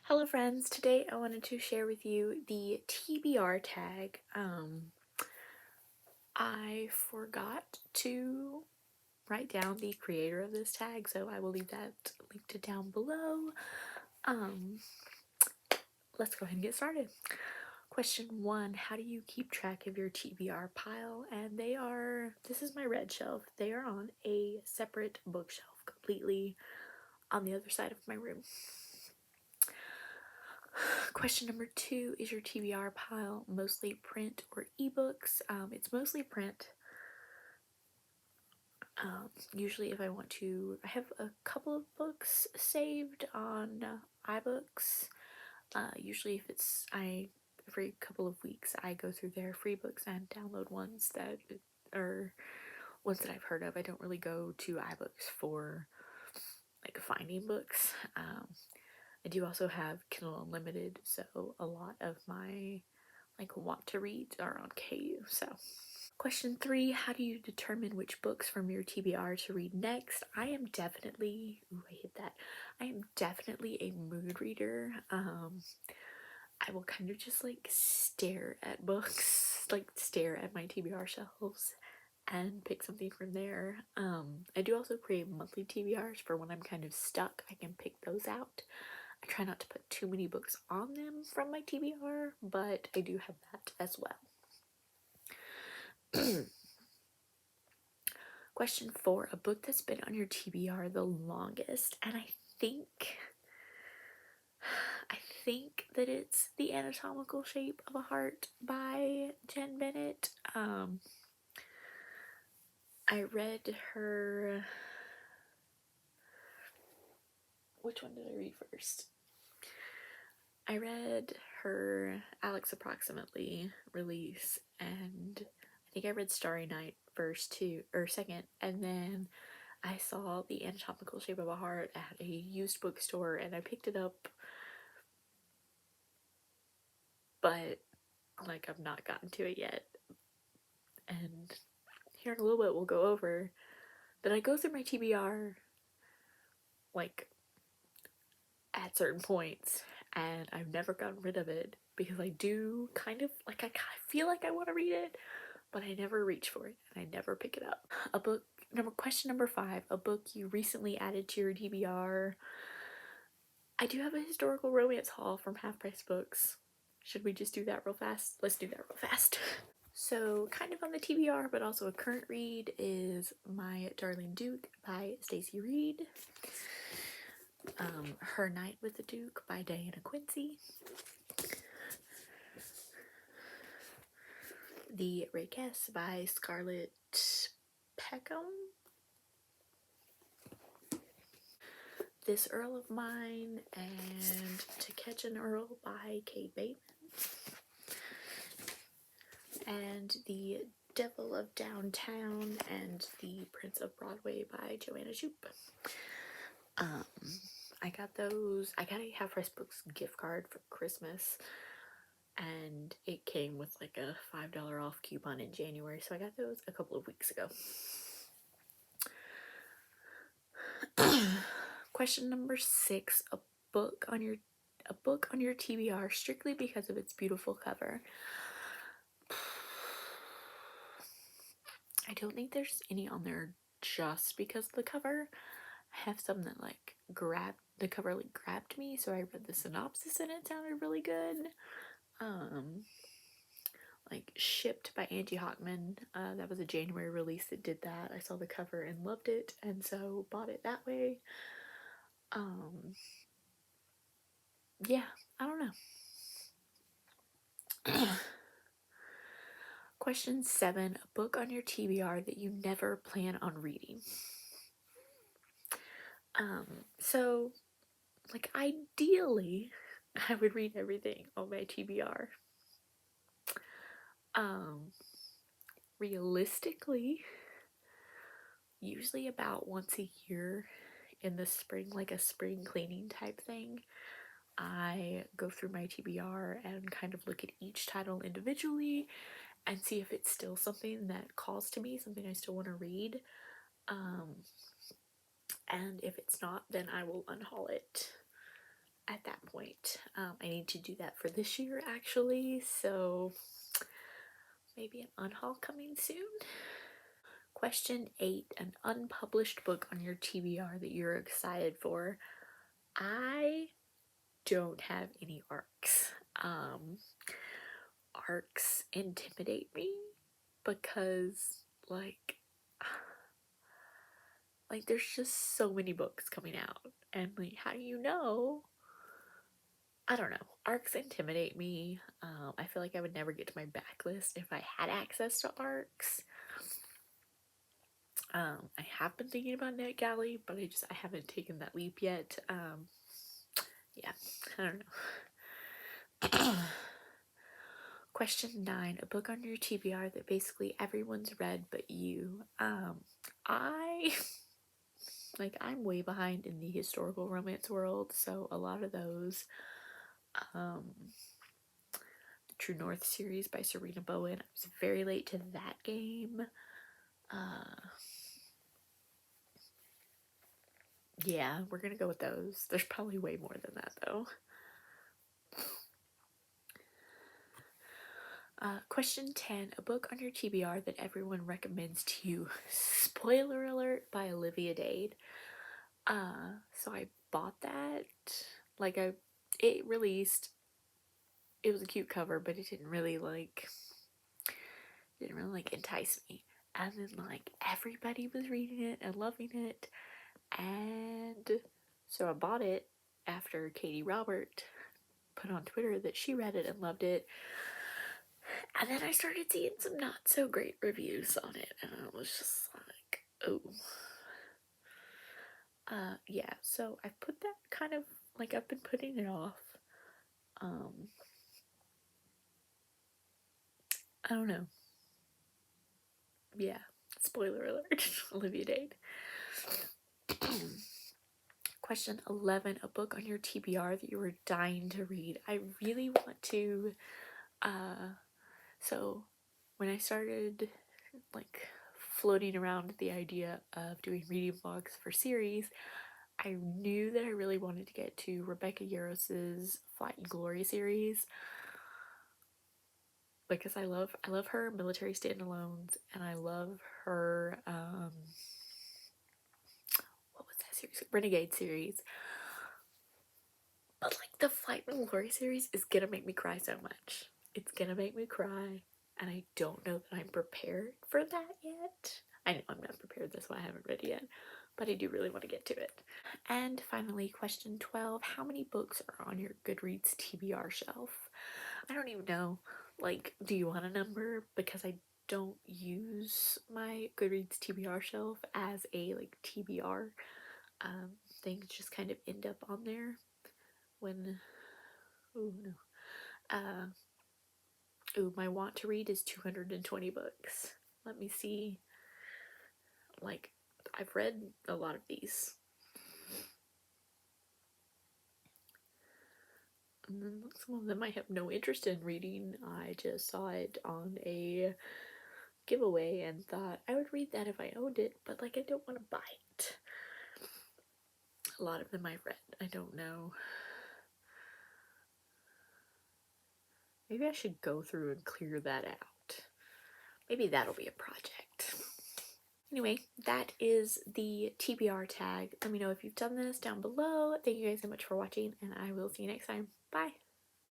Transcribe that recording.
Hello friends, today I wanted to share with you the TBR tag. I forgot to write down the creator of this tag, so I will leave that linked down below. Let's go ahead and get started. Question 1, how do you keep track of your TBR pile? And this is my red shelf, they are on a separate bookshelf completely on the other side of my room. Question number 2, is your TBR pile mostly print or ebooks? It's mostly print. Usually if I want to, I have a couple of books saved on iBooks. Usually if it's, every couple of weeks I go through their free books and download ones that are ones that I've heard of. I don't really go to iBooks for like finding books. I do also have Kindle Unlimited, so a lot of my want to read are on KU. So question 3, how do you determine which books from your TBR to read next? I am definitely, I am definitely a mood reader. I will kind of just stare at books, stare at my TBR shelves and pick something from there. I do also create monthly TBRs for when I'm kind of stuck. I can pick those out. I try not to put too many books on them from my TBR, but I do have that as well. Question 4, a book that's been on your TBR the longest, and I think that it's The Anatomical Shape of a Heart by Jen Bennett. I read her, which one did I read first? I read her Alex Approximately release, and I think I read Starry Night second, and then I saw The Anatomical Shape of a Heart at a used bookstore and I picked it up, but I've not gotten to it yet. And here in a little bit we'll go over that I go through my TBR at certain points, and I've never gotten rid of it because I do kind of I feel like I want to read it, but I never reach for it and I never pick it up. Question number 5, a book you recently added to your TBR. I do have a historical romance haul from Half Price Books. Should we just do that real fast? Let's do that real fast. So kind of on the TBR, but also a current read, is My Darling Duke by Stacey Reed. Her Night with the Duke by Diana Quincy. The Red Guess by Scarlett Peckham. This Earl of Mine and To Catch an Earl by Kate Bateman. And The Devil of Downtown and The Prince of Broadway by Joanna Jupe. I got a Half Price Books gift card for Christmas, and it came with a $5 off coupon in January, so I got those a couple of weeks ago. Question number 6, a book on your TBR strictly because of its beautiful cover. I don't think there's any on there just because of the cover. I have some that the cover grabbed me, so I read the synopsis and it sounded really good. Shipped by Angie Hockman. That was a January release that did that. I saw the cover and loved it, and so bought it that way. Yeah, I don't know. Question 7, a book on your TBR that you never plan on reading. So ideally I would read everything on my TBR. Realistically, usually about once a year in the spring, a spring cleaning type thing, I go through my TBR and kind of look at each title individually and see if it's still something that calls to me, something I still want to read. And if it's not, then I will unhaul it at that point. it. I need to do that for this year actually, so maybe an unhaul coming soon. Question 8, an unpublished book on your TBR that you're excited for. I don't have any arcs. Arcs intimidate me because like there's just so many books coming out, and like how do you know? I don't know. Arcs intimidate me. I feel like I would never get to my backlist if I had access to arcs. I have been thinking about NetGalley, but I haven't taken that leap yet. Yeah, I don't know. Question 9, a book on your TBR that basically everyone's read but you. I I'm way behind in the historical romance world, so a lot of those, the True North series by Serena Bowen, I was very late to that game. Yeah, we're gonna go with those. There's probably way more than that though. Question 10, a book on your TBR that everyone recommends to you. Spoiler alert, by Olivia Dade. So I bought that. It released. It was a cute cover, but it didn't really entice me. And then everybody was reading it and loving it, and so I bought it after Katie Robert put on Twitter that she read it and loved it. And then I started seeing some not so great reviews on it, and I was just like, oh. Yeah, so I've put that kind of, I've been putting it off. I don't know. Yeah, spoiler alert, Olivia Dade. Question 11, a book on your TBR that you were dying to read. I really want to, so when I started floating around the idea of doing reading vlogs for series, I knew that I really wanted to get to Rebecca Yarros's Flight and Glory series because I love her military standalones, and I love her what was that series? Renegade series. But the Flight and Glory series is gonna make me cry so much. It's gonna make me cry, and I don't know that I'm prepared for that yet. I know I'm not prepared, that's why I haven't read it yet, but I do really want to get to it. And finally, question 12, how many books are on your Goodreads TBR shelf? I don't even know. Do you want a number? Because I don't use my Goodreads TBR shelf as a TBR. Things just kind of end up on there when, oh no. My want to read is 220 books. Let me see. I've read a lot of these. And then some of them I have no interest in reading. I just saw it on a giveaway and thought I would read that if I owned it, but I don't want to buy it. A lot of them I've read. I don't know. Maybe I should go through and clear that out. Maybe that'll be a project. Anyway, that is the TBR tag. Let me know if you've done this down below. Thank you guys so much for watching, and I will see you next time. Bye!